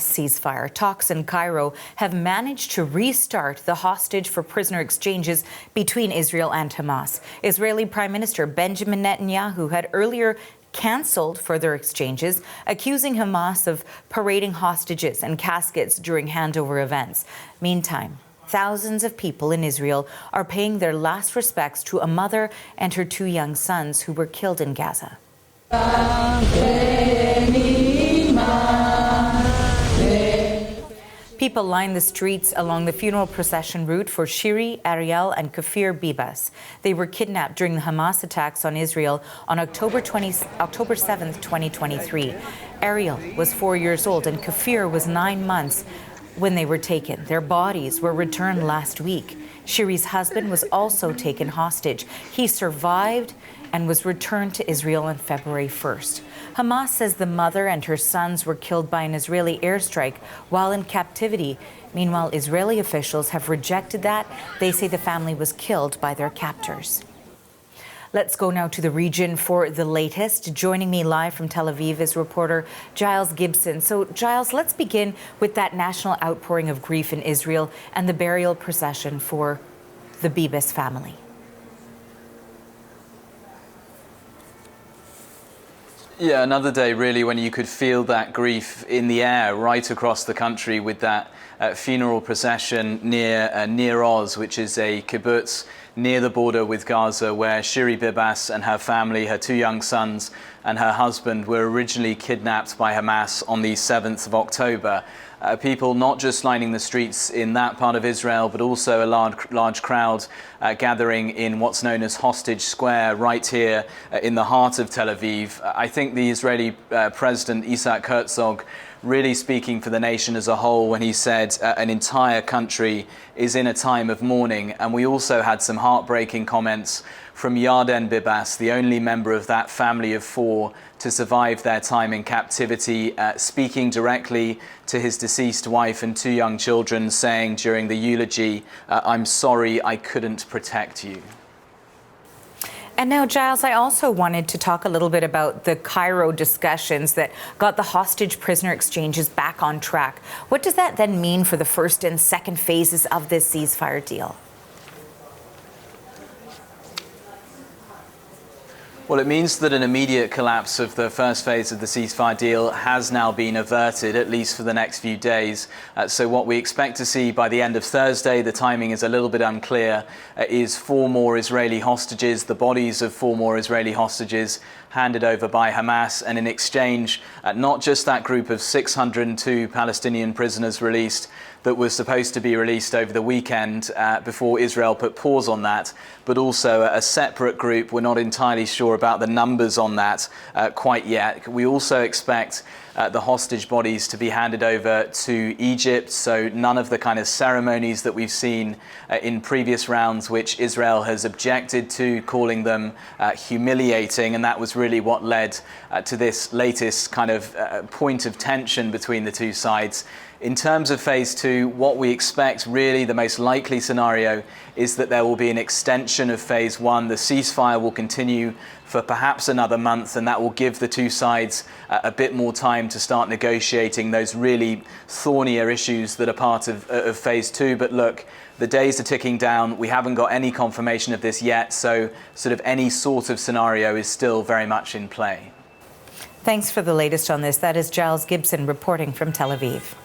ceasefire. Talks in Cairo have managed to restart the hostage for prisoner exchanges between Israel and Hamas. Israeli Prime Minister Benjamin Netanyahu had earlier cancelled further exchanges, accusing Hamas of parading hostages and caskets during handover events. Meantime, thousands of people in Israel are paying their last respects to a mother and her two young sons who were killed in Gaza. People lined the streets along the funeral procession route for Shiri, Ariel and Kafir Bibas. They were kidnapped during the Hamas attacks on Israel on October 7th, 2023. Ariel was 4 years old and Kafir was 9 months when they were taken. Their bodies were returned last week. Shiri's husband was also taken hostage. He survived and was returned to Israel on February 1st. Hamas says the mother and her sons were killed by an Israeli airstrike while in captivity. Meanwhile, Israeli officials have rejected that. They say the family was killed by their captors. Let's go now to the region for the latest. Joining me live from Tel Aviv is reporter Giles Gibson. So, Giles, let's begin with that national outpouring of grief in Israel and the burial procession for the Bibas family. Yeah, another day really when you could feel that grief in the air right across the country with that funeral procession near Oz, which is a kibbutz near the border with Gaza, where Shiri Bibas and her family, her two young sons and her husband, were originally kidnapped by Hamas on the 7th of October. People not just lining the streets in that part of Israel, but also a large crowd gathering in what's known as Hostage Square right here in the heart of Tel Aviv. I think the Israeli President Isaac Herzog really speaking for the nation as a whole when he said an entire country is in a time of mourning. And we also had some heartbreaking comments from Yarden Bibas, the only member of that family of four to survive their time in captivity, speaking directly to his deceased wife and two young children, saying during the eulogy, "I'm sorry I couldn't protect you." And now, Giles, I also wanted to talk a little bit about the Cairo discussions that got the hostage prisoner exchanges back on track. What does that then mean for the first and second phases of this ceasefire deal? Well, it means that an immediate collapse of the first phase of the ceasefire deal has now been averted, at least for the next few days. So what we expect to see by the end of Thursday, the timing is a little bit unclear, is 4 more Israeli hostages, the bodies of 4 more Israeli hostages handed over by Hamas, and in exchange, not just that group of 602 Palestinian prisoners released that was supposed to be released over the weekend before Israel put pause on that, but also a separate group. We're not entirely sure about the numbers on that quite yet. We also expect the hostage bodies to be handed over to Egypt, so none of the kind of ceremonies that we've seen in previous rounds, which Israel has objected to, calling them humiliating, and that was really what led to this latest kind of point of tension between the two sides. In terms of phase 2, what we expect, really the most likely scenario, is that there will be an extension of phase 1. The ceasefire will continue for perhaps another month, and that will give the two sides a bit more time to start negotiating those really thornier issues that are part of phase 2. But look, the days are ticking down. We haven't got any confirmation of this yet, so sort of any sort of scenario is still very much in play. Thanks for the latest on this. That is Giles Gibson reporting from Tel Aviv.